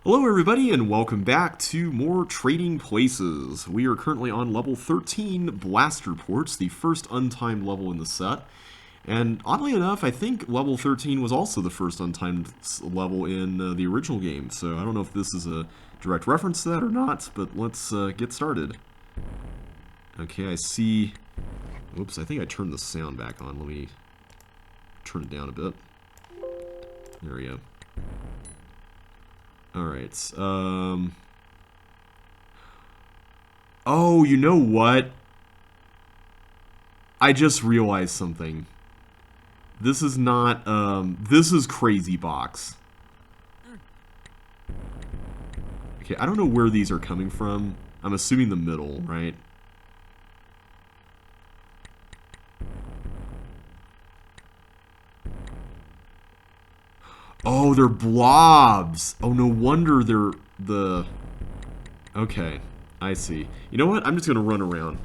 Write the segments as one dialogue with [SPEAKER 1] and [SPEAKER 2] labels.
[SPEAKER 1] Hello everybody and welcome back to more Trading Places. We are currently on level 13, Blaster Ports, the first untimed level in the set. And oddly enough, I think level 13 was also the first untimed level in the original game. So I don't know if this is a direct reference to that or not, but let's get started. Okay, I see... Oops, I think I turned the sound back on. Let me turn it down a bit. There we go. Alright, Oh, you know what? I just realized something. This is not, this is Crazy Box. Okay, I don't know where these are coming from. I'm assuming the middle, right? Oh, they're blobs! Oh, no wonder they're the... Okay, I see. You know what? I'm just gonna run around.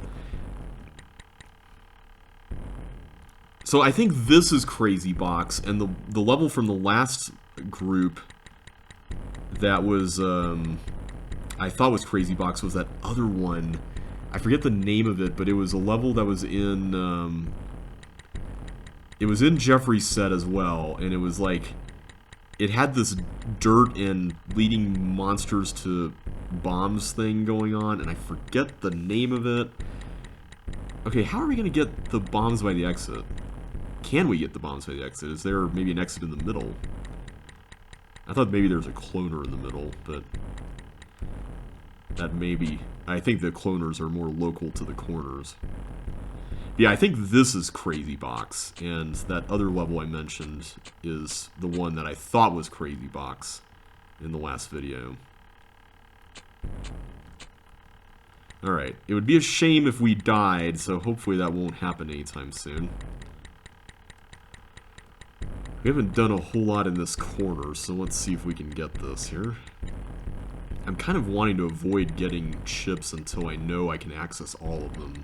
[SPEAKER 1] So I think this is Crazy Box, and the level from the last group that was, I thought was Crazy Box was that other one. I forget the name of it, but it was a level that was in, it was in Jeffrey's set as well, and it was like, it had this dirt and leading monsters to bombs thing going on, and I forget the name of it. Okay, how are we going to get the bombs by the exit? Can we get the bombs by the exit? Is there maybe an exit in the middle? I thought maybe there was a cloner in the middle, but that maybe... I think the cloners are more local to the corners. Yeah, I think this is Crazy Box, and that other level I mentioned is the one that I thought was Crazy Box in the last video. Alright, it would be a shame if we died, so hopefully that won't happen anytime soon. We haven't done a whole lot in this corner, so let's see if we can get this here. I'm kind of wanting to avoid getting chips until I know I can access all of them.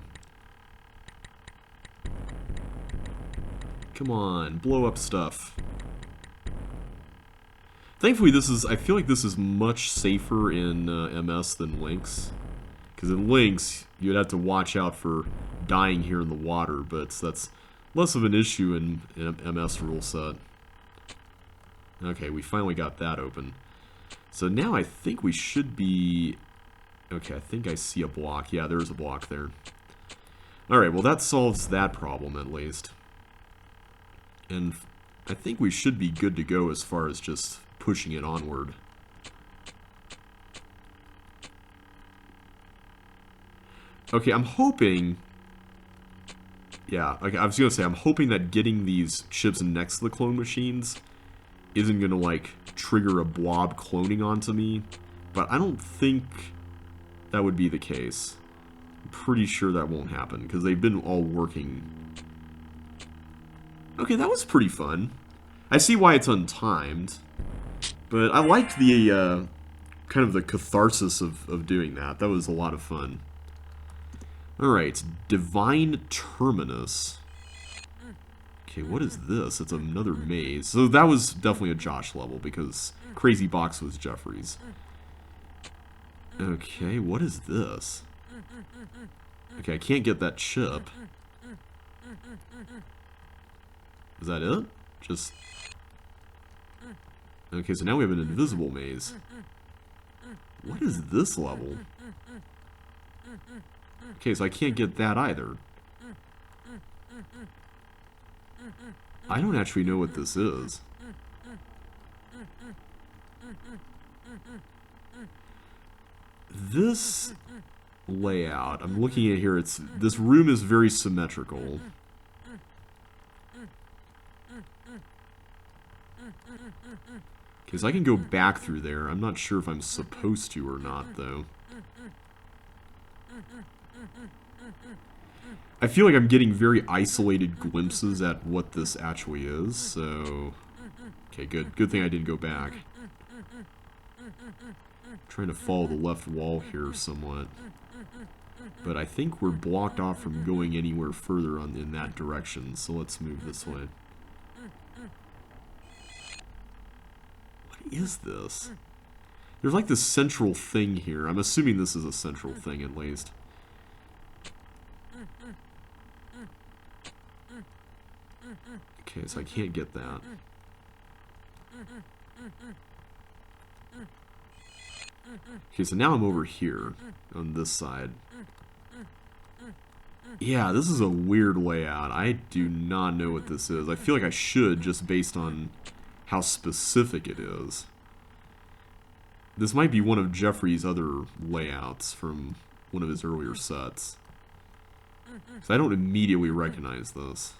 [SPEAKER 1] Come on, blow up stuff. Thankfully this is, I feel like this is much safer in MS than Lynx. Because in Lynx, you'd have to watch out for dying here in the water, but that's less of an issue in MS rule set. Okay, we finally got that open. So now I think we should be... Okay, I think I see a block. Yeah, there's a block there. Alright, well that solves that problem at least. And I think we should be good to go as far as just pushing it onward. Okay, I'm hoping... Yeah, okay, I was gonna say, I'm hoping that getting these chips next to the clone machines isn't gonna, like, trigger a blob cloning onto me. But I don't think that would be the case. I'm pretty sure that won't happen, because they've been all working. Okay, that was pretty fun. I see why it's untimed. But I liked the, kind of the catharsis of doing that. That was a lot of fun. Alright, Divine Terminus. Okay, what is this? It's another maze. So that was definitely a Josh level, because Crazy Box was Jeffrey's. Okay, what is this? Okay, I can't get that chip. Is that it? Just... Okay, so now we have an invisible maze. What is this level? Okay, so I can't get that either. I don't actually know what this is. This layout, I'm looking at here, this room is very symmetrical. Okay, so I can go back through there. I'm not sure if I'm supposed to or not, though. I feel like I'm getting very isolated glimpses at what this actually is, so... Okay, good. Good thing I didn't go back. I'm trying to follow the left wall here somewhat. But I think we're blocked off from going anywhere further in that direction, so let's move this way. What is this? There's like this central thing here. I'm assuming this is a central thing at least. Okay, so I can't get that. Okay, so now I'm over here on this side. Yeah, this is a weird layout. I do not know what this is. I feel like I should, just based on how specific it is. This might be one of Jeffrey's other layouts from one of his earlier sets. So I don't immediately recognize this.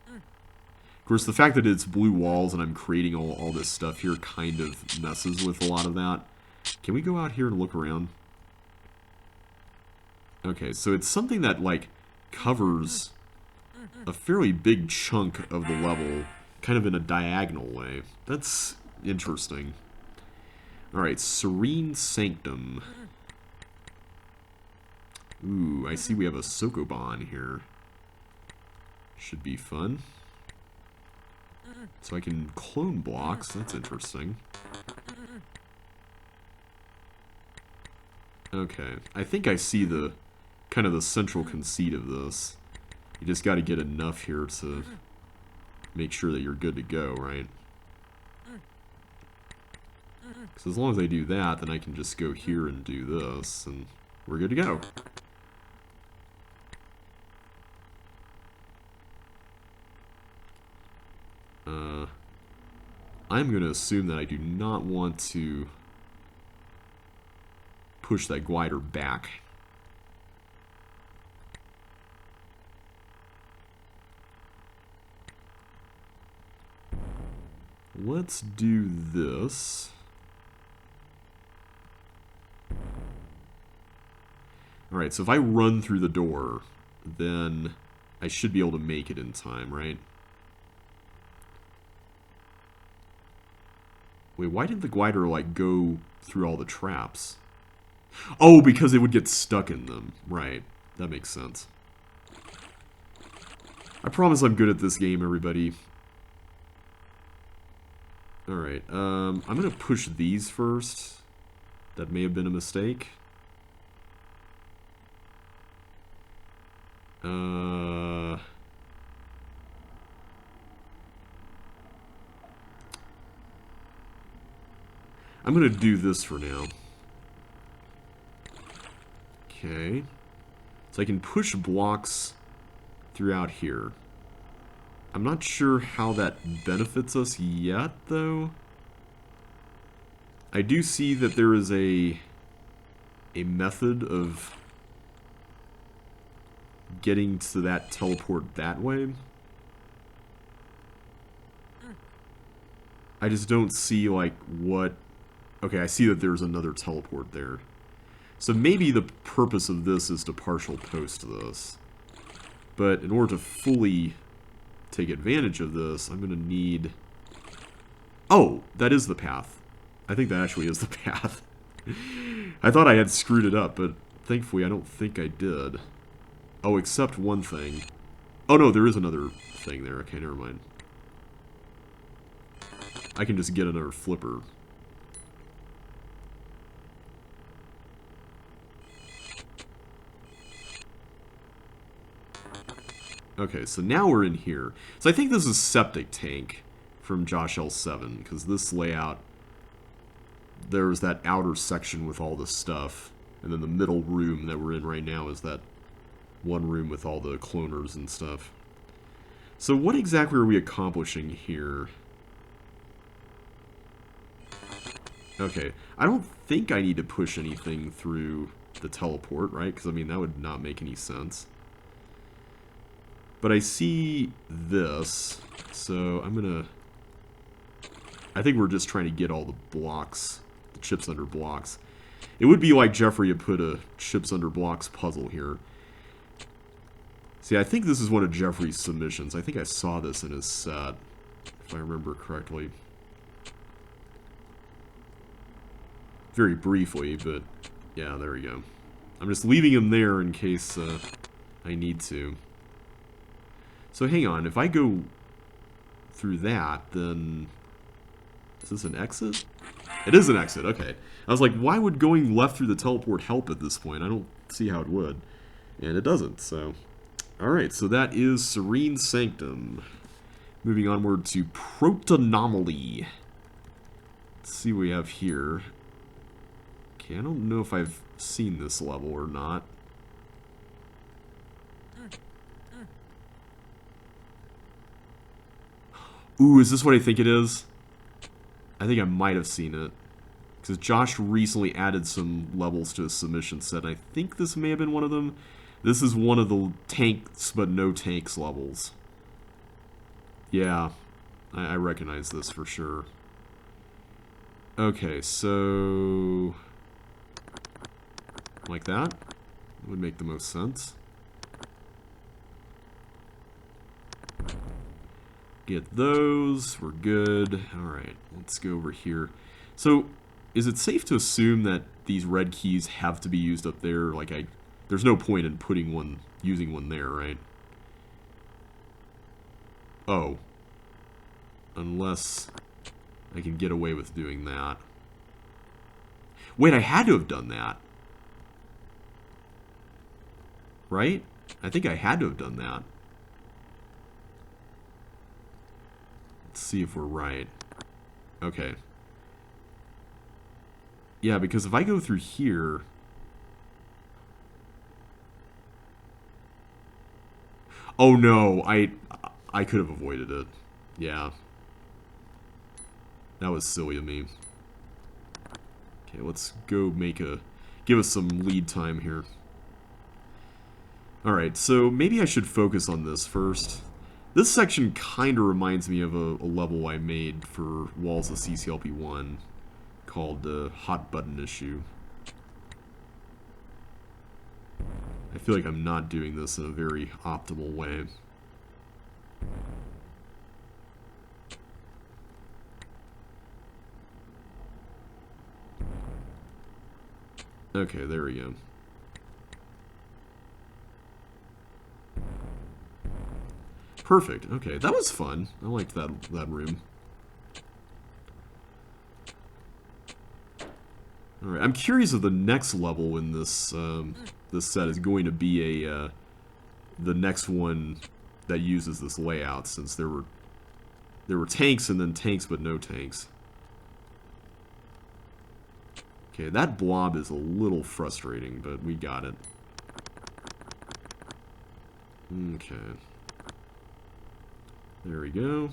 [SPEAKER 1] Of course, the fact that it's blue walls and I'm creating all this stuff here kind of messes with a lot of that. Can we go out here and look around? Okay, so it's something that, like, covers a fairly big chunk of the level, kind of in a diagonal way. That's interesting. Alright, Serene Sanctum. Ooh, I see we have a Sokoban here. Should be fun. So I can clone blocks, that's interesting. Okay, I think I see the kind of the central conceit of this. You just got to get enough here to make sure that you're good to go, right? Because as long as I do that, then I can just go here and do this, and we're good to go. I'm going to assume that I do not want to push that glider back. Let's do this. Alright, so if I run through the door, then I should be able to make it in time, right? Wait, why didn't the glider, like, go through all the traps? Oh, because it would get stuck in them. Right. That makes sense. I promise I'm good at this game, everybody. Alright, I'm gonna push these first. That may have been a mistake. I'm gonna do this for now. Okay. So I can push blocks throughout here. I'm not sure how that benefits us yet, though. I do see that there is a method of getting to that teleport that way. I just don't see, like, what... Okay, I see that there's another teleport there. So maybe the purpose of this is to partial post this. But in order to fully take advantage of this, I'm going to need... Oh, that is the path. I think that actually is the path. I thought I had screwed it up, but thankfully I don't think I did. Oh, except one thing. Oh no, there is another thing there. Okay, never mind. I can just get another flipper. Okay, so now we're in here. So I think this is Septic Tank from Josh L7, because this layout, there's that outer section with all the stuff, and then the middle room that we're in right now is that one room with all the cloners and stuff. So what exactly are we accomplishing here? Okay, I don't think I need to push anything through the teleport, right? Because, I mean, that would not make any sense. But I see this, so I'm gonna... I think we're just trying to get all the blocks, the chips under blocks. It would be like Jeffrey had put a chips under blocks puzzle here. See, I think this is one of Jeffrey's submissions. I think I saw this in his set, if I remember correctly. Very briefly, but yeah, there we go. I'm just leaving him there in case I need to. So hang on, if I go through that, then... Is this an exit? It is an exit, okay. I was like, why would going left through the teleport help at this point? I don't see how it would. And it doesn't, so... Alright, so that is Serene Sanctum. Moving onward to Protonomaly. Let's see what we have here. Okay, I don't know if I've seen this level or not. Ooh, is this what I think it is? I think I might have seen it. Because Josh recently added some levels to his submission set. I think this may have been one of them. This is one of the tanks but no tanks levels. Yeah, I recognize this for sure. Okay, so... like that would make the most sense. Get those, we're good. Alright, let's go over here. So, is it safe to assume that these red keys have to be used up there? Like, there's no point in putting one, using one there, right? Oh. Unless I can get away with doing that. Wait, I had to have done that. Right? I think I had to have done that. Let's see if we're right. Okay. Yeah, because if I go through here... Oh no, I could have avoided it. Yeah. That was silly of me. Okay, let's go give us some lead time here. Alright, so maybe I should focus on this first. This section kind of reminds me of a level I made for Walls of CCLP1 called Hot Button Issue. I feel like I'm not doing this in a very optimal way. Okay, there we go. Perfect. Okay, that was fun. I liked that room. All right, I'm curious if the next level in this this set is going to be the next one that uses this layout, since there were tanks and then tanks but no tanks. Okay, that blob is a little frustrating, but we got it. Okay. There we go.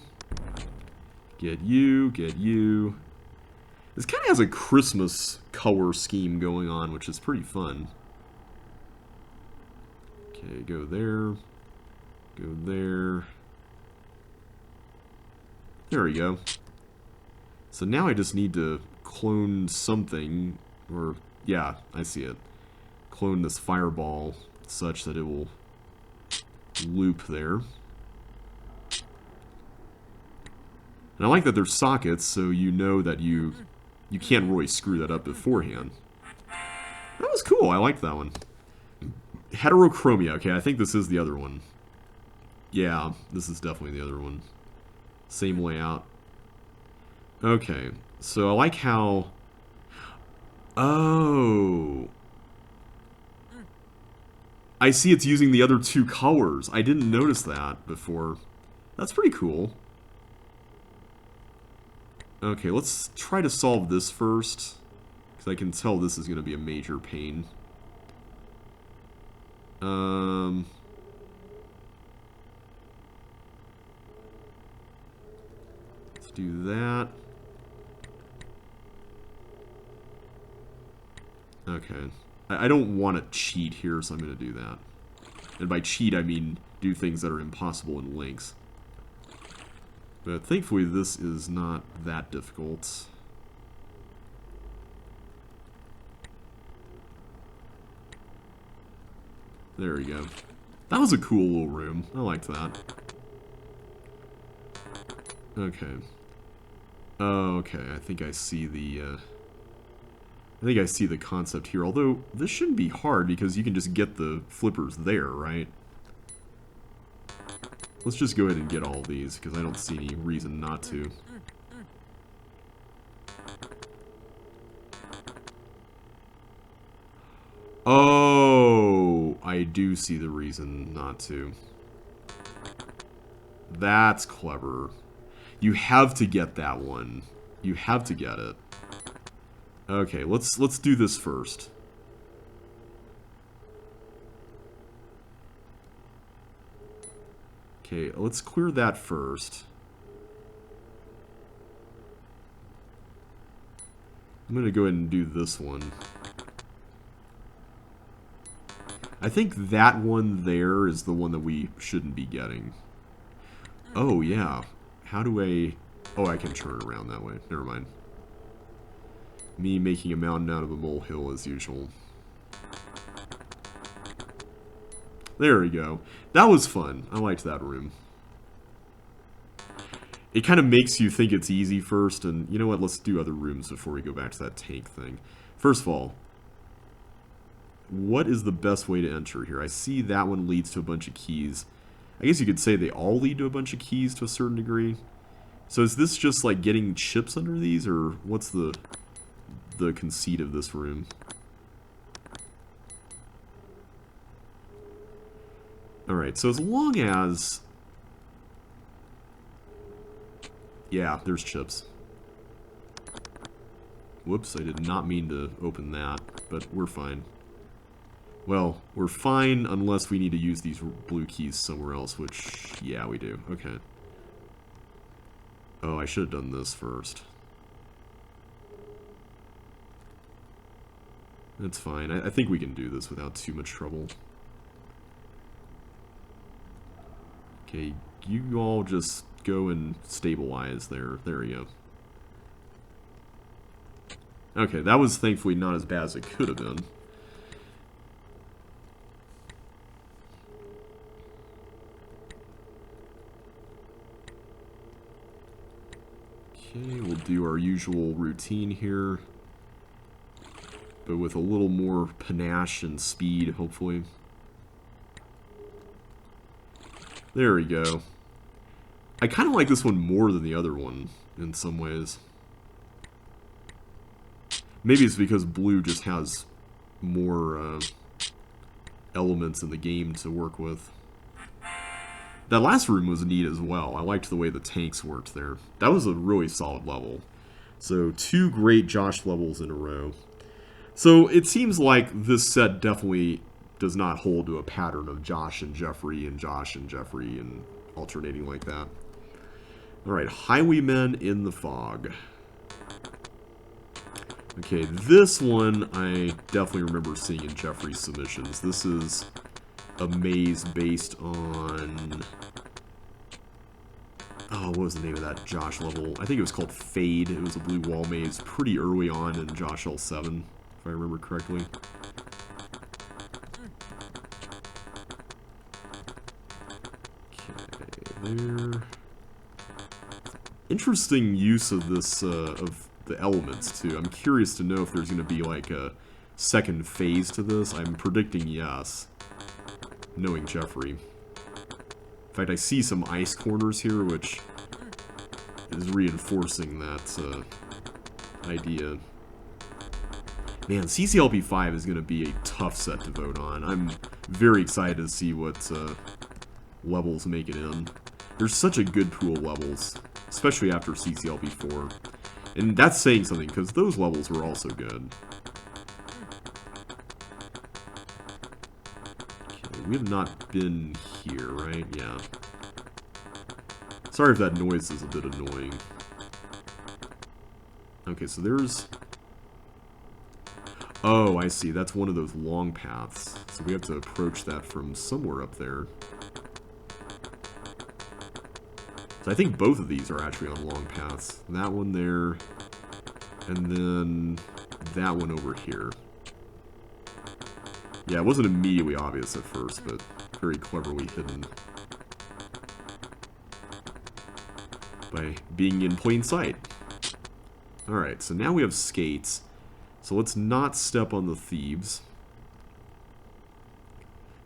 [SPEAKER 1] Get you, get you. This kind of has a Christmas color scheme going on, which is pretty fun. Okay, go there. Go there. There we go. So now I just need to clone something, or, yeah, I see it. Clone this fireball such that it will loop there. And I like that there's sockets, so you know that you can't really screw that up beforehand. That was cool, I liked that one. Heterochromia, okay, I think this is the other one. Yeah, this is definitely the other one. Same layout. Okay, so I like how... Oh... I see it's using the other two colors. I didn't notice that before. That's pretty cool. Okay, let's try to solve this first, because I can tell this is going to be a major pain. Let's do that. Okay. I don't want to cheat here, so I'm going to do that. And by cheat, I mean do things that are impossible in links. But thankfully, this is not that difficult. There we go. That was a cool little room. I liked that. Okay. Okay, I think I see the concept here, although this shouldn't be hard because you can just get the flippers there, right? Let's just go ahead and get all these, because I don't see any reason not to. Oh, I do see the reason not to. That's clever. You have to get that one. You have to get it. Okay, let's do this first. Okay, let's clear that first. I'm gonna go ahead and do this one. I think that one there is the one that we shouldn't be getting. Oh, yeah. How do I... Oh, I can turn around that way. Never mind. Me making a mountain out of a molehill as usual. There we go. That was fun. I liked that room. It kind of makes you think it's easy first, and you know what? Let's do other rooms before we go back to that tank thing. First of all, what is the best way to enter here? I see that one leads to a bunch of keys. I guess you could say they all lead to a bunch of keys to a certain degree. So is this just like getting chips under these, or what's the conceit of this room? Alright, so as long as... Yeah, there's chips. Whoops, I did not mean to open that, but we're fine. Well, we're fine unless we need to use these blue keys somewhere else, which, yeah, we do. Okay. Oh, I should have done this first. That's fine. I think we can do this without too much trouble. Okay, you all just go and stabilize there. There we go. Okay, that was thankfully not as bad as it could have been. Okay, we'll do our usual routine here, but with a little more panache and speed, hopefully. There we go. I kind of like this one more than the other one, in some ways. Maybe it's because blue just has more elements in the game to work with. That last room was neat as well. I liked the way the tanks worked there. That was a really solid level. So 2 great Josh levels in a row. So it seems like this set definitely does not hold to a pattern of Josh and Jeffrey and alternating like that. Alright, Highwaymen in the Fog. Okay, this one I definitely remember seeing in Jeffrey's submissions. This is a maze based on... Oh, what was the name of that Josh level? I think it was called Fade. It was a blue wall maze pretty early on in Josh L7, if I remember correctly. Okay, there. Interesting use of this, of the elements, too. I'm curious to know if there's going to be, like, a second phase to this. I'm predicting yes, knowing Jeffrey. In fact, I see some ice corners here, which is reinforcing that idea. Man, CCLP 5 is going to be a tough set to vote on. I'm very excited to see what levels make it in. There's such a good pool of levels, especially after CCLP 4. And that's saying something, because those levels were also good. Okay, we have not been here, right? Yeah. Sorry if that noise is a bit annoying. Okay, so there's... Oh, I see. That's one of those long paths. So we have to approach that from somewhere up there. So I think both of these are actually on long paths. That one there, and then that one over here. Yeah, it wasn't immediately obvious at first, but very cleverly hidden by being in plain sight. Alright, so now we have skates. So let's not step on the thieves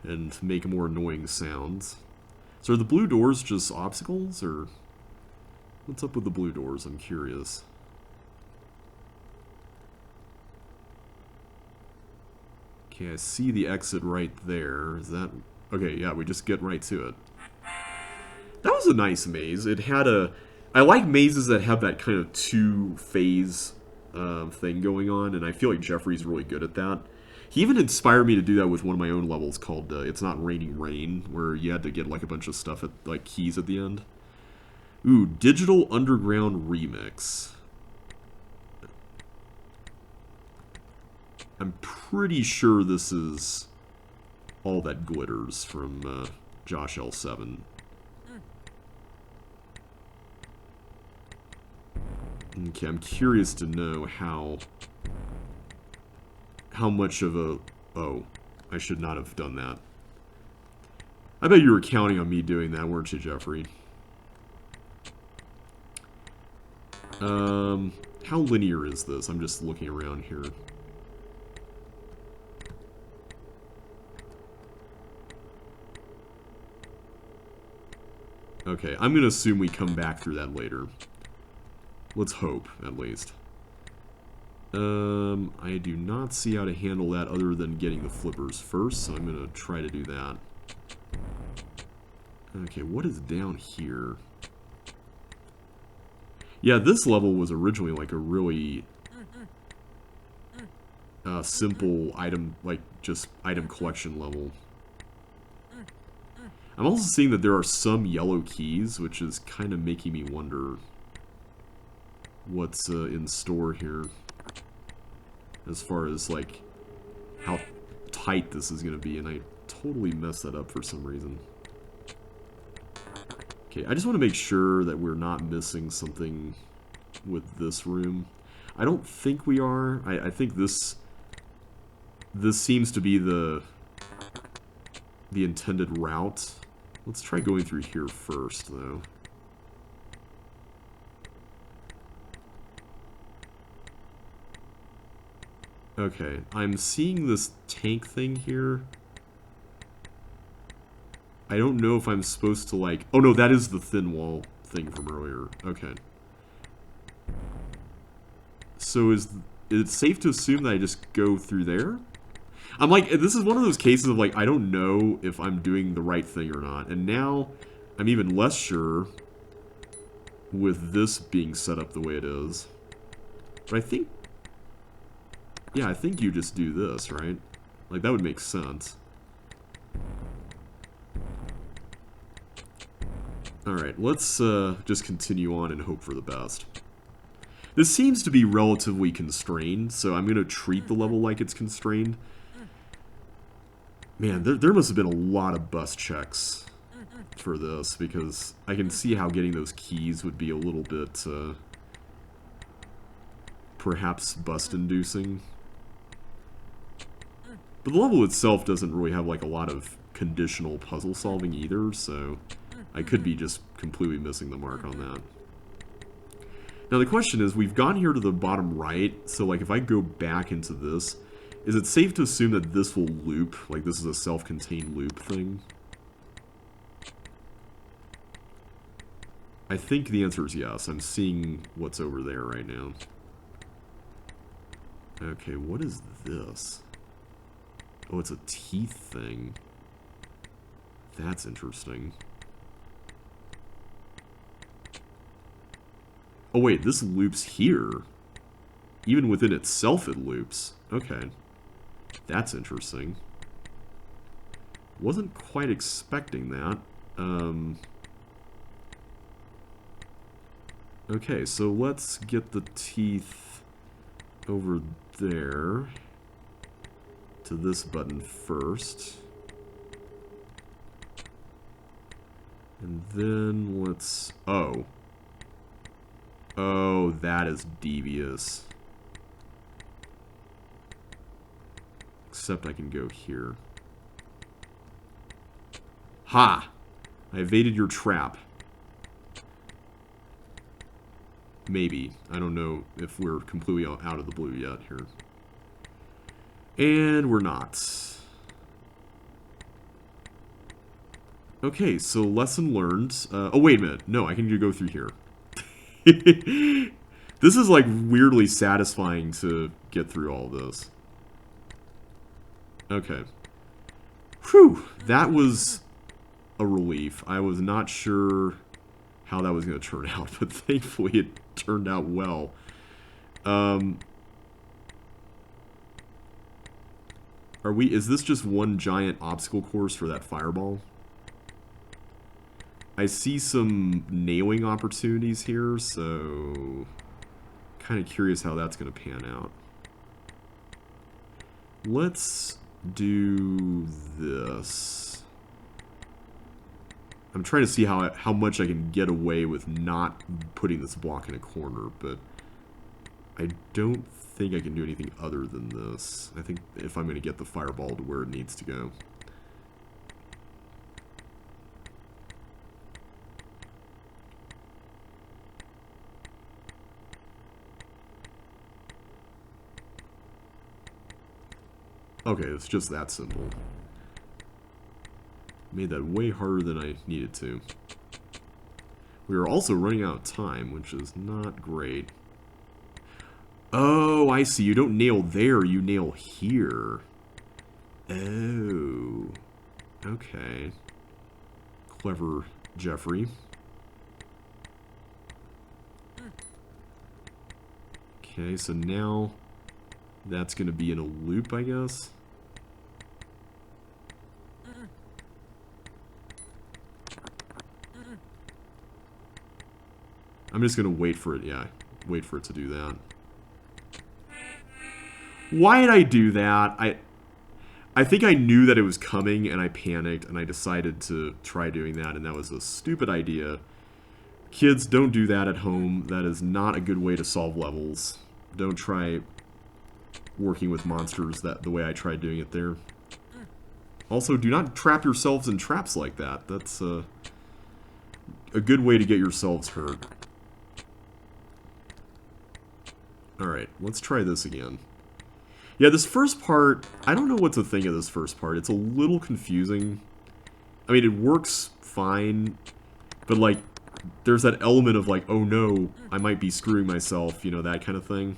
[SPEAKER 1] and make more annoying sounds. So are the blue doors just obstacles, or what's up with the blue doors? I'm curious. Okay, I see the exit right there. Is that... Okay, yeah, we just get right to it. That was a nice maze. It had a... I like mazes that have that kind of two-phase thing going on, and I feel like Jeffrey's really good at that. He even inspired me to do that with one of my own levels called It's Not Raining Rain, where you had to get like a bunch of stuff at like keys at the end. Ooh, Digital Underground Remix. I'm pretty sure this is All That Glitters from Josh L7. Okay, I'm curious to know how much of a... Oh, I should not have done that. I bet you were counting on me doing that, weren't you, Jeffrey? How linear is this? I'm just looking around here. Okay, I'm gonna assume we come back through that later. Let's hope, at least. I do not see how to handle that other than getting the flippers first, so I'm gonna try to do that. Okay, what is down here? Yeah, this level was originally like a really simple item, like just item collection level. I'm also seeing that there are some yellow keys, which is kind of making me wonder what's in store here. As far as like how tight this is going to be, and I totally messed that up for some reason. Okay, I just want to make sure that we're not missing something with this room. I don't think we are. I think this seems to be the intended route. Let's try going through here first, though. Okay, I'm seeing this tank thing here. I don't know if I'm supposed to, like... Oh, no, that is the thin wall thing from earlier. Okay. So is it safe to assume that I just go through there? I'm like, this is one of those cases of, like, I don't know if I'm doing the right thing or not. And now I'm even less sure with this being set up the way it is. But I think... Yeah, I think you just do this, right? Like, that would make sense. Alright, let's just continue on and hope for the best. This seems to be relatively constrained, so I'm going to treat the level like it's constrained. Man, there must have been a lot of bus checks for this, because I can see how getting those keys would be a little bit, perhaps bust-inducing. But the level itself doesn't really have, like, a lot of conditional puzzle solving either, so I could be just completely missing the mark on that. Now the question is, we've gone here to the bottom right, so, like, if I go back into this, is it safe to assume that this will loop? Like, this is a self-contained loop thing? I think the answer is yes. I'm seeing what's over there right now. Okay, what is this? Oh, it's a teeth thing. That's interesting. Oh wait, this loops here. Even within itself it loops. Okay. That's interesting. Wasn't quite expecting that. Okay, so let's get the teeth over there to this button first. And then let's... Oh. Oh, that is devious. Except I can go here. Ha! I evaded your trap. Maybe. I don't know if we're completely out of the blue yet here. And we're not. Okay, so lesson learned. Oh, wait a minute. No, I can go through here. This is, like, weirdly satisfying to get through all this. Okay. Whew! That was a relief. I was not sure how that was going to turn out, but thankfully it turned out well. Is this just one giant obstacle course for that fireball? I see some nailing opportunities here, so kind of curious how that's going to pan out. Let's do this. I'm trying to see how much I can get away with not putting this block in a corner, but I don't think I can do anything other than this. I think if I'm going to get the fireball to where it needs to go. Okay, it's just that simple. Made that way harder than I needed to. We are also running out of time, which is not great. Oh, I see. You don't nail there, you nail here. Oh. Okay. Clever Jeffrey. Okay, so now that's going to be in a loop, I guess. I'm just going to wait for it, yeah. Wait for it to do that. Why did I do that? I think I knew that it was coming, and I panicked, and I decided to try doing that, and that was a stupid idea. Kids, don't do that at home. That is not a good way to solve levels. Don't try working with monsters the way I tried doing it there. Also, do not trap yourselves in traps like that. That's a good way to get yourselves hurt. Alright, let's try this again. Yeah, this first part, I don't know what to think of this first part. It's a little confusing. I mean, it works fine, but, like, there's that element of, like, oh no, I might be screwing myself, you know, that kind of thing.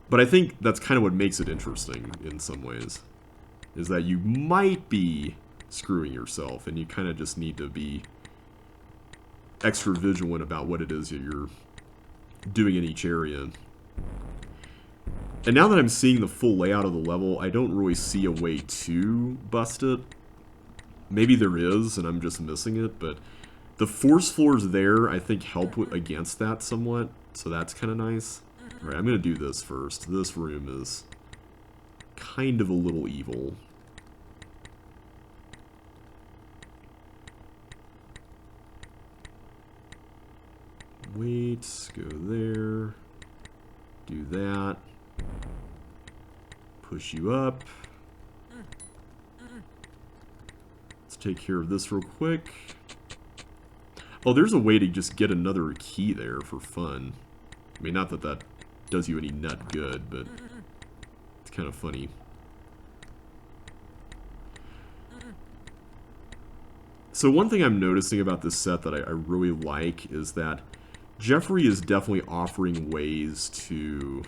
[SPEAKER 1] But I think that's kind of what makes it interesting, in some ways. Is that you might be screwing yourself, and you kind of just need to be extra vigilant about what it is that you're doing in each area. And now that I'm seeing the full layout of the level, I don't really see a way to bust it. Maybe there is, and I'm just missing it, but the force floors there, I think, help against that somewhat, so that's kind of nice. Alright, I'm going to do this first. This room is kind of a little evil. Wait, go there, do that, push you up. Let's take care of this real quick. Oh, there's a way to just get another key there for fun. I mean, not that that does you any nut good, but it's kind of funny. So one thing I'm noticing about this set that I really like is that Jeffrey is definitely offering ways to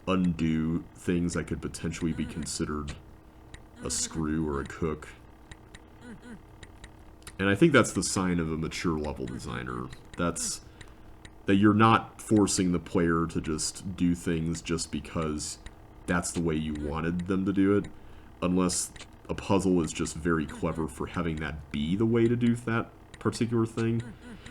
[SPEAKER 1] undo things that could potentially be considered a screw or a cook. And I think that's the sign of a mature level designer. That you're not forcing the player to just do things just because that's the way you wanted them to do it, unless a puzzle is just very clever for having that be the way to do that particular thing.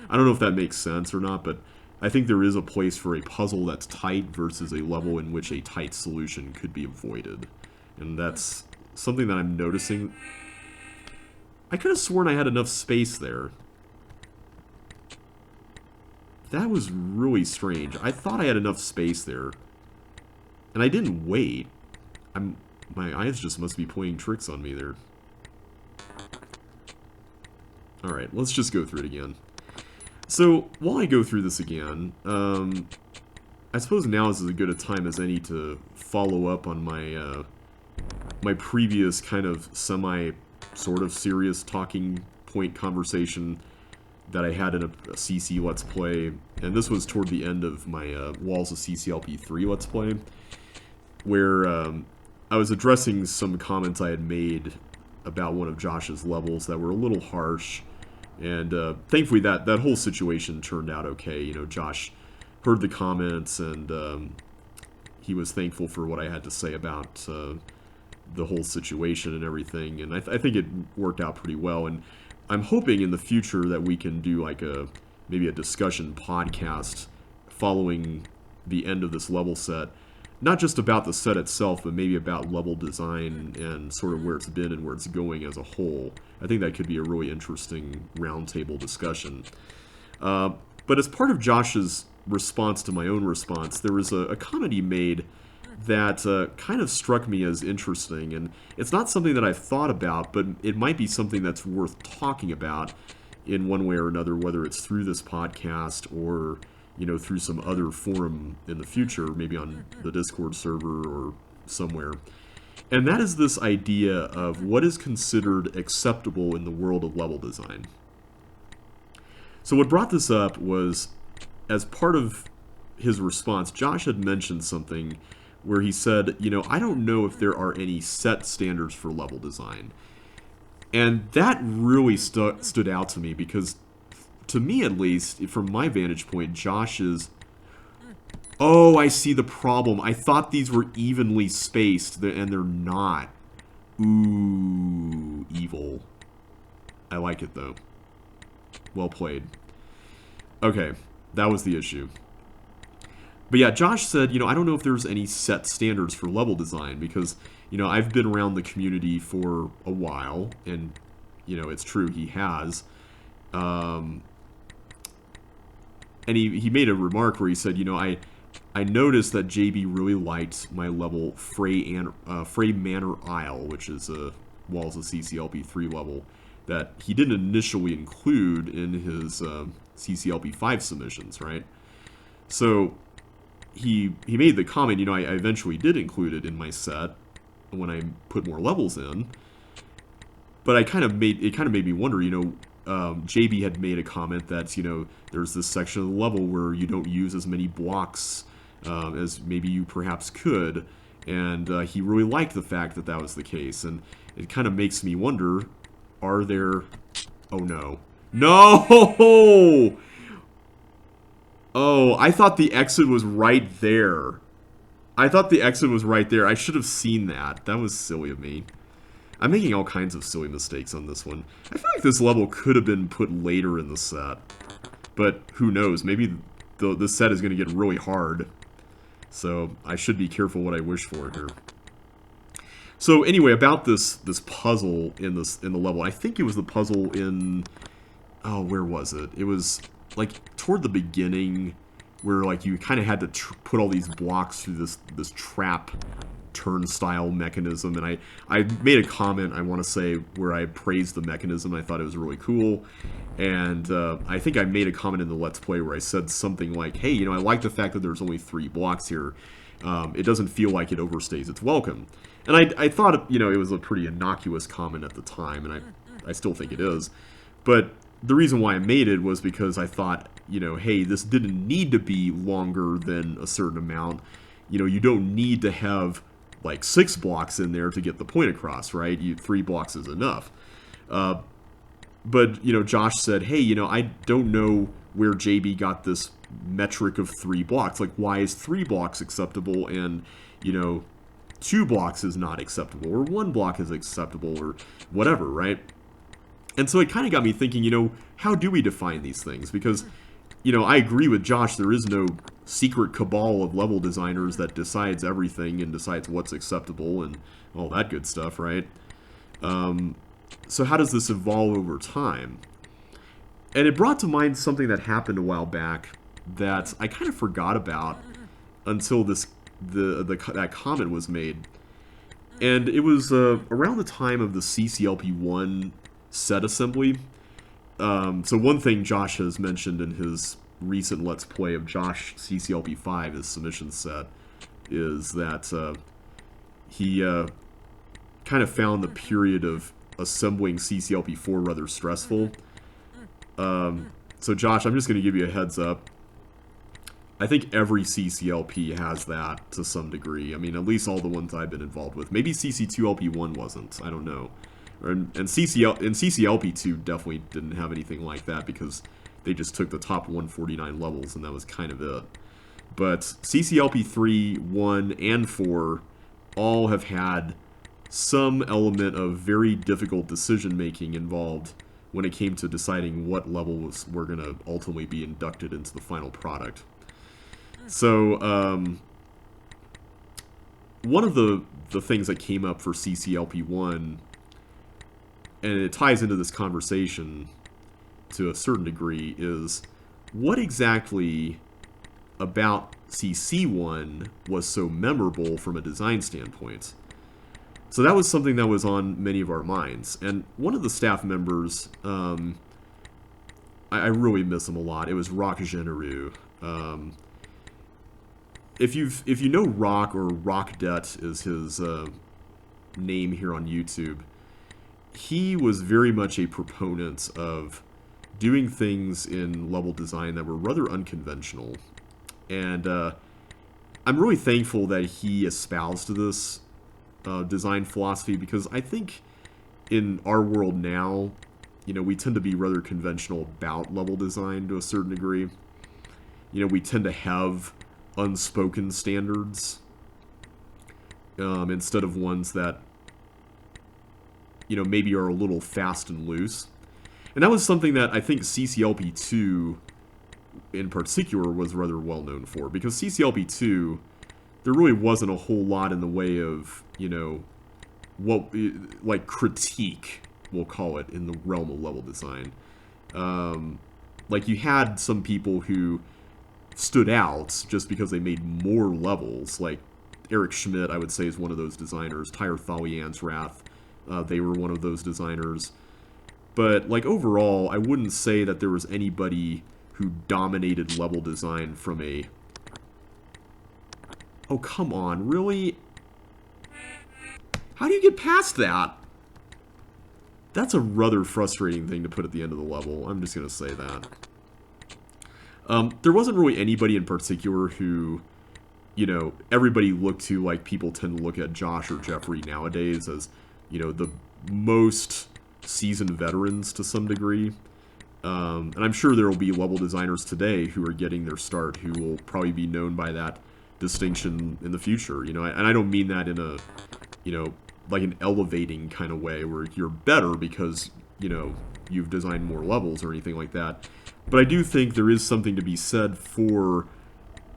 [SPEAKER 1] I don't know if that makes sense or not, but I think there is a place for a puzzle that's tight versus a level in which a tight solution could be avoided. And that's something that I'm noticing. I could have sworn I had enough space there. That was really strange. I thought I had enough space there. And I didn't wait. My eyes just must be playing tricks on me there. Alright, let's just go through it again. So, while I go through this again, I suppose now is as good a time as any to follow up on my my previous kind of sort of serious talking point conversation that I had in a CC Let's Play, and this was toward the end of my Walls of CCLP 3 Let's Play, where I was addressing some comments I had made about one of Josh's levels that were a little harsh, and thankfully that whole situation turned out okay. You know, Josh heard the comments, and he was thankful for what I had to say about the whole situation and everything, and I think it worked out pretty well. And I'm hoping in the future that we can do like maybe a discussion podcast following the end of this level set, not just about the set itself, but maybe about level design and sort of where it's been and where it's going as a whole. I think that could be a really interesting roundtable discussion. But as part of Josh's response to my own response, there was a comment he made that kind of struck me as interesting, and it's not something that I've thought about, but it might be something that's worth talking about in one way or another, whether it's through this podcast or, you know, through some other forum in the future, maybe on the Discord server or somewhere. And that is this idea of what is considered acceptable in the world of level design. So what brought this up was, as part of his response, Josh had mentioned something where he said, you know, I don't know if there are any set standards for level design. And that really stood out to me because, to me at least, from my vantage point, Josh is... Oh, I see the problem. I thought these were evenly spaced, and they're not. Ooh, evil. I like it, though. Well played. Okay, that was the issue. But yeah, Josh said, you know, I don't know if there's any set standards for level design because, you know, I've been around the community for a while, and, you know, it's true, he has. And he made a remark where he said, you know, I noticed that JB really liked my level Frey Manor Isle, which is Walls of CCLP 3 level, that he didn't initially include in his CCLP 5 submissions, right? So he made the comment, you know, I eventually did include it in my set when I put more levels in, but it kind of made me wonder, you know, JB had made a comment that, you know, there's this section of the level where you don't use as many blocks as maybe you perhaps could, and he really liked the fact that that was the case, and it kind of makes me wonder, are there... Oh no. No! Oh, I thought the exit was right there. I thought the exit was right there. I should have seen that. That was silly of me. I'm making all kinds of silly mistakes on this one. I feel like this level could have been put later in the set. But who knows? Maybe this set is going to get really hard. So I should be careful what I wish for here. So anyway, about this puzzle in the level. I think it was the puzzle in... Oh, where was it? It was... like toward the beginning, where like you kind of had to put all these blocks through this trap turnstile mechanism, and I made a comment, I want to say, where I praised the mechanism. I thought it was really cool, and I think I made a comment in the Let's Play where I said something like, hey, you know, I like the fact that there's only 3 blocks here. It doesn't feel like it overstays its welcome. And I thought, you know, it was a pretty innocuous comment at the time, and I still think it is. But the reason why I made it was because I thought, you know, hey, this didn't need to be longer than a certain amount. You know, you don't need to have like 6 blocks in there to get the point across, right? 3 blocks is enough. But, you know, Josh said, hey, you know, I don't know where JB got this metric of 3 blocks. Like, why is 3 blocks acceptable and, you know, 2 blocks is not acceptable, or 1 block is acceptable, or whatever, right? And so it kind of got me thinking, you know, how do we define these things? Because, you know, I agree with Josh, there is no secret cabal of level designers that decides everything and decides what's acceptable and all that good stuff, right? So how does this evolve over time? And it brought to mind something that happened a while back that I kind of forgot about until that comment was made. And it was around the time of the CCLP 1 set assembly. So one thing Josh has mentioned in his recent Let's Play of Josh CCLP 5, his submission set, is that he kind of found the period of assembling CCLP 4 rather stressful. So Josh, I'm just going to give you a heads up. I think every CCLP has that to some degree. I mean, at least all the ones I've been involved with. Maybe CC2LP1 wasn't. I don't know. And CCLP2 definitely didn't have anything like that because they just took the top 149 levels and that was kind of it. But CCLP3, 1, and 4 all have had some element of very difficult decision making involved when it came to deciding what levels were going to ultimately be inducted into the final product. So, one of the things that came up for CCLP1, and it ties into this conversation to a certain degree, is what exactly about CC1 was so memorable from a design standpoint. So that was something that was on many of our minds. And one of the staff members, I really miss him a lot. It was Rock Generu. If you know Rock, or Rockdet is his name here on YouTube, he was very much a proponent of doing things in level design that were rather unconventional. And I'm really thankful that he espoused this design philosophy, because I think in our world now, we tend to be rather conventional about level design to a certain degree. We tend to have unspoken standards instead of ones that maybe are a little fast and loose. And that was something that I think CCLP2 in particular was rather well known for, because CCLP2, there really wasn't a whole lot in the way of what, like, critique, we'll call it, in the realm of level design. Like, you had some people who stood out just because they made more levels, like Eric Schmidt, I would say, is one of those designers. Tyre Thalian's Wrath, they were one of those designers. But, like, overall, I wouldn't say that there was anybody who dominated level design from a... Oh, come on, really? How do you get past that? That's a rather frustrating thing to put at the end of the level. I'm just going to say that. There wasn't really anybody in particular who, everybody looked to, like people tend to look at Josh or Jeffrey nowadays as, the most seasoned veterans to some degree. And I'm sure there will be level designers today who are getting their start who will probably be known by that distinction in the future, and I don't mean that in a, like an elevating kind of way where you're better because, you've designed more levels or anything like that. But I do think there is something to be said for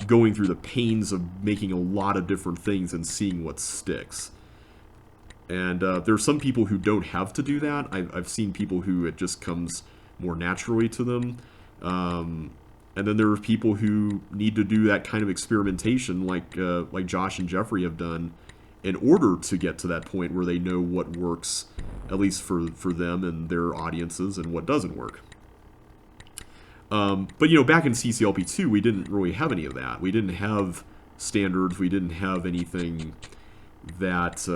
[SPEAKER 1] going through the pains of making a lot of different things and seeing what sticks. And there are some people who don't have to do that. I've seen people who it just comes more naturally to them. And then there are people who need to do that kind of experimentation like Josh and Jeffrey have done in order to get to that point where they know what works, at least for them and their audiences, and what doesn't work. But, back in CCLP2, we didn't really have any of that. We didn't have standards. We didn't have anything that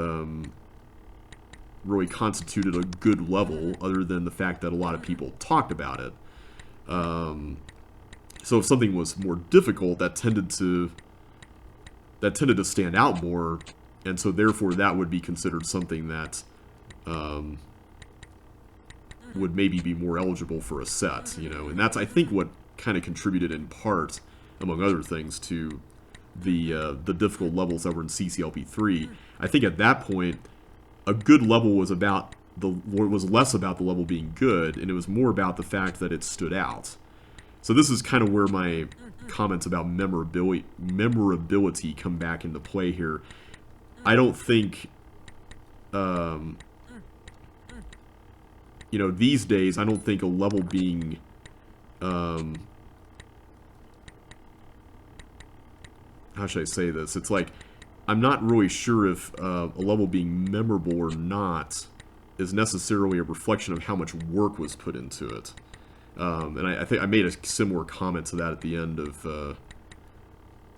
[SPEAKER 1] really constituted a good level, other than the fact that a lot of people talked about it. So if something was more difficult, that tended to stand out more, and so therefore that would be considered something that would maybe be more eligible for a set, and that's, I think, what kind of contributed in part, among other things, to the difficult levels that were in CCLP3. I think at that point, a good level was less about the level being good, and it was more about the fact that it stood out. So this is kind of where my comments about memorability come back into play here. I don't think, these days, I don't think a level being, how should I say this? It's like, I'm not really sure if a level being memorable or not is necessarily a reflection of how much work was put into it. And I think I made a similar comment to that at the end of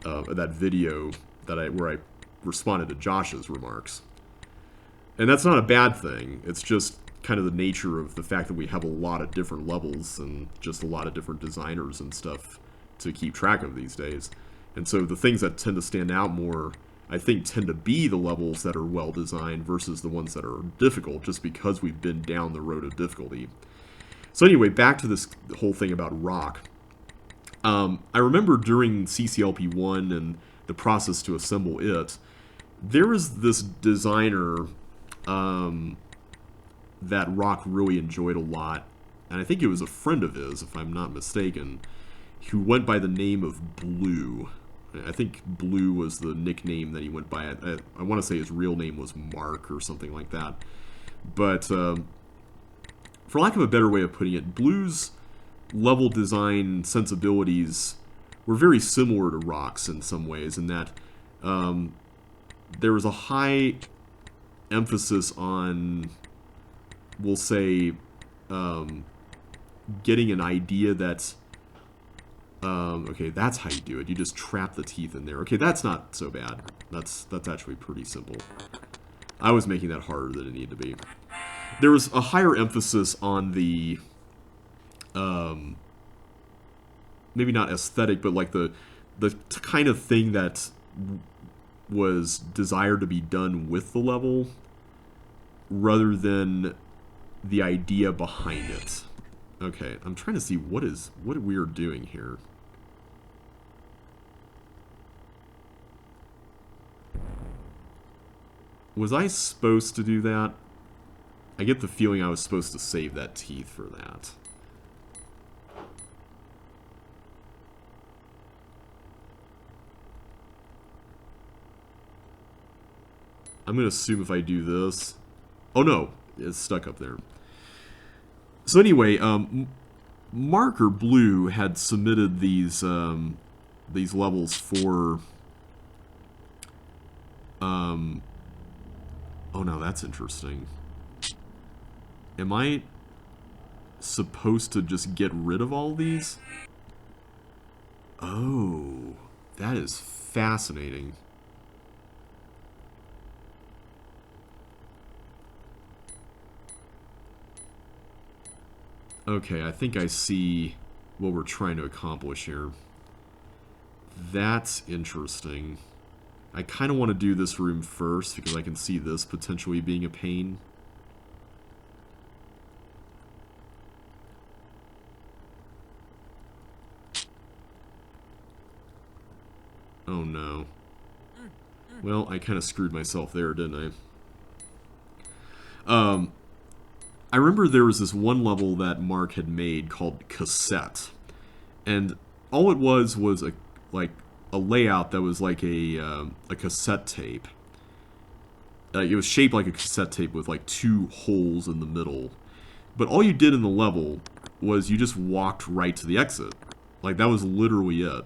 [SPEAKER 1] that video where I responded to Josh's remarks. And that's not a bad thing. It's just kind of the nature of the fact that we have a lot of different levels and just a lot of different designers and stuff to keep track of these days. And so the things that tend to stand out more, I think, tend to be the levels that are well designed versus the ones that are difficult, just because we've been down the road of difficulty. So anyway, back to this whole thing about rock. I remember during CCLP1 and the process to assemble it, there was this designer that Rock really enjoyed a lot, and I think it was a friend of his, if I'm not mistaken, who went by the name of Blue. I think Blue was the nickname that he went by. I want to say his real name was Mark or something like that. But for lack of a better way of putting it, Blue's level design sensibilities were very similar to Rock's in some ways, in that there was a high emphasis on, we'll say, getting an idea that okay, that's how you do it. You just trap the teeth in there. Okay, that's not so bad. That's actually pretty simple. I was making that harder than it needed to be. There was a higher emphasis on the maybe not aesthetic, but like the kind of thing that was desired to be done with the level rather than the idea behind it. Okay, I'm trying to see what we are doing here. Was I supposed to do that? I get the feeling I was supposed to save that teeth for that. I'm going to assume if I do this... Oh no, it's stuck up there. So anyway, Mark or Blue had submitted these levels for... Oh no, that's interesting. Am I supposed to just get rid of all these? Oh, that is fascinating. Okay, I think I see what we're trying to accomplish here. That's interesting. I kind of want to do this room first because I can see this potentially being a pain. Oh no. Well, I kind of screwed myself there, didn't I? I remember there was this one level that Mark had made called Cassette. And all it was a layout that was like a cassette tape. It was shaped like a cassette tape with like two holes in the middle. But all you did in the level was you just walked right to the exit. Like, that was literally it.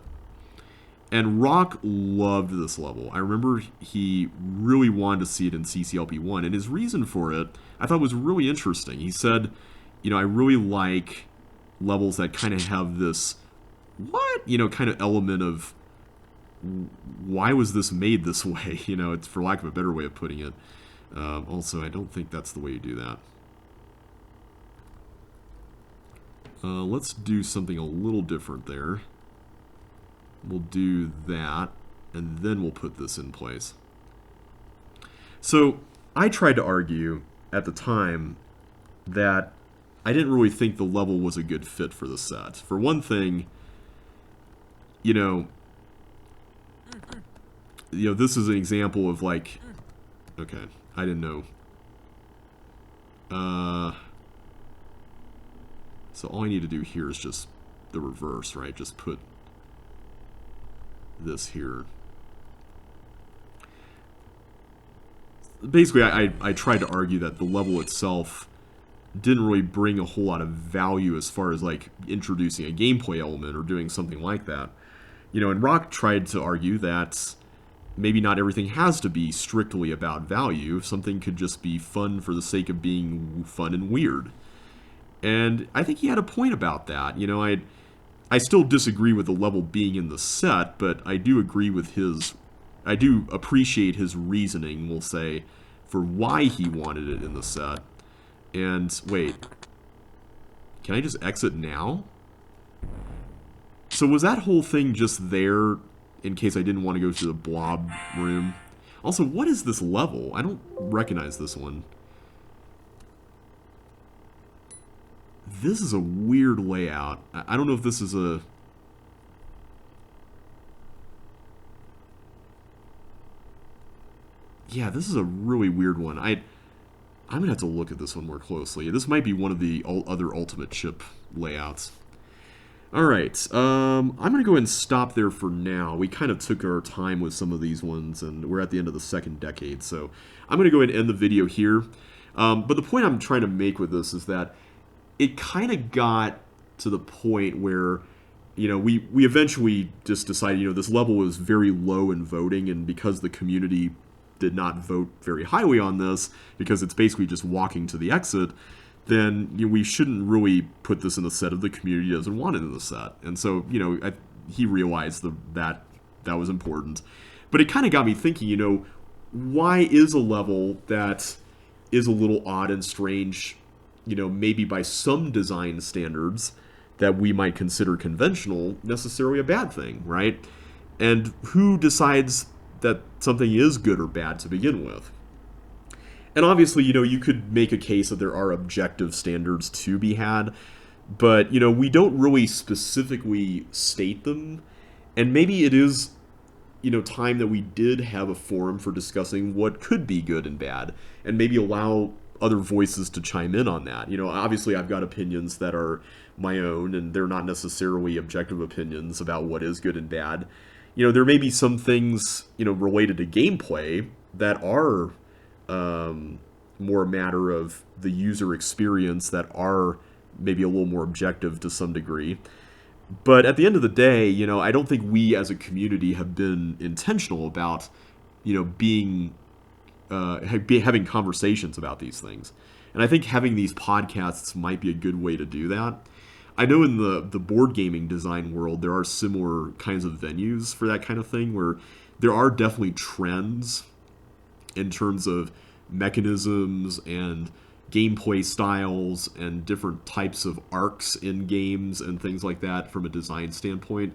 [SPEAKER 1] And Rock loved this level. I remember he really wanted to see it in CCLP1, and his reason for it, I thought was really interesting. He said, you know, I really like levels that kind of have this, what? You know, kind of element of, why was this made this way? You know, it's for lack of a better way of putting it. Also, I don't think that's the way you do that. Let's do something a little different there. We'll do that, and then we'll put this in place. So, I tried to argue at the time that I didn't really think the level was a good fit for the set. For one thing, you know, this is an example of like, okay, I didn't know. So all I need to do here is just the reverse, right? Just put this here. Basically, I tried to argue that the level itself didn't really bring a whole lot of value as far as like introducing a gameplay element or doing something like that. You know, and Rock tried to argue that maybe not everything has to be strictly about value. Something could just be fun for the sake of being fun and weird. And I think he had a point about that. You know, I still disagree with the level being in the set, but I do agree with his... I do appreciate his reasoning, we'll say, for why he wanted it in the set. And, wait. Can I just exit now? So was that whole thing just there in case I didn't want to go to the blob room? Also, what is this level? I don't recognize this one. This is a weird layout. I don't know if this is a... Yeah, this is a really weird one. I'm going to have to look at this one more closely. This might be one of the other Ultimate Chip layouts. Alright, I'm going to go ahead and stop there for now. We kind of took our time with some of these ones, and we're at the end of the second decade, so I'm going to go ahead and end the video here. But the point I'm trying to make with this is that it kind of got to the point where, you know, we eventually just decided, you know, this level was very low in voting, and because the community did not vote very highly on this, because it's basically just walking to the exit, then we shouldn't really put this in the set if the community doesn't want it in the set. And so, you know, he realized that was important. But it kind of got me thinking, you know, why is a level that is a little odd and strange, you know, maybe by some design standards that we might consider conventional, necessarily a bad thing, right? And who decides that something is good or bad to begin with? And obviously, you know, you could make a case that there are objective standards to be had, but, you know, we don't really specifically state them. And maybe it is, you know, time that we did have a forum for discussing what could be good and bad, and maybe allow other voices to chime in on that. You know, obviously I've got opinions that are my own, and they're not necessarily objective opinions about what is good and bad. You know, there may be some things, you know, related to gameplay that are more a matter of the user experience that are maybe a little more objective to some degree. But at the end of the day, you know, I don't think we as a community have been intentional about, you know, being having conversations about these things. And I think having these podcasts might be a good way to do that. I know in the board gaming design world, there are similar kinds of venues for that kind of thing, where there are definitely trends in terms of mechanisms and gameplay styles and different types of arcs in games and things like that from a design standpoint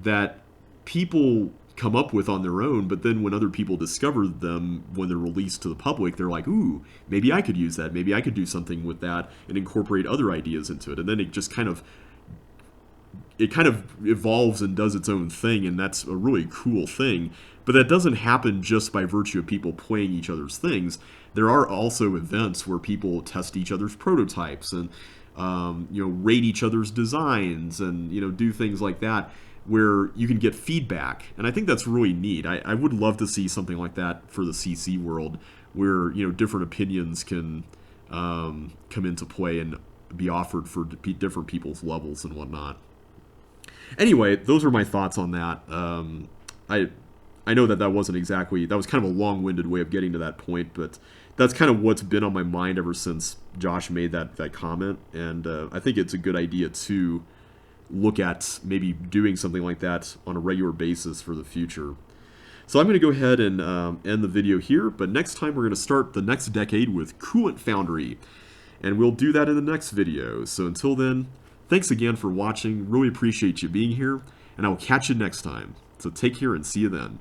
[SPEAKER 1] that people come up with on their own, but then when other people discover them when they're released to the public, they're like, ooh, maybe I could use that, maybe I could do something with that and incorporate other ideas into it. And then it just kind of evolves and does its own thing, and that's a really cool thing. But that doesn't happen just by virtue of people playing each other's things. There are also events where people test each other's prototypes and you know, rate each other's designs and, you know, do things like that where you can get feedback. And I think that's really neat. I would love to see something like that for the CC world, where, you know, different opinions can come into play and be offered for different people's levels and whatnot. Anyway, those are my thoughts on that. I know that wasn't exactly, that was kind of a long-winded way of getting to that point, but that's kind of what's been on my mind ever since Josh made that comment, and I think it's a good idea to look at maybe doing something like that on a regular basis for the future. So I'm going to go ahead and end the video here, but next time we're going to start the next decade with Coolant Foundry, and we'll do that in the next video. So until then, thanks again for watching, really appreciate you being here, and I will catch you next time. So take care and see you then.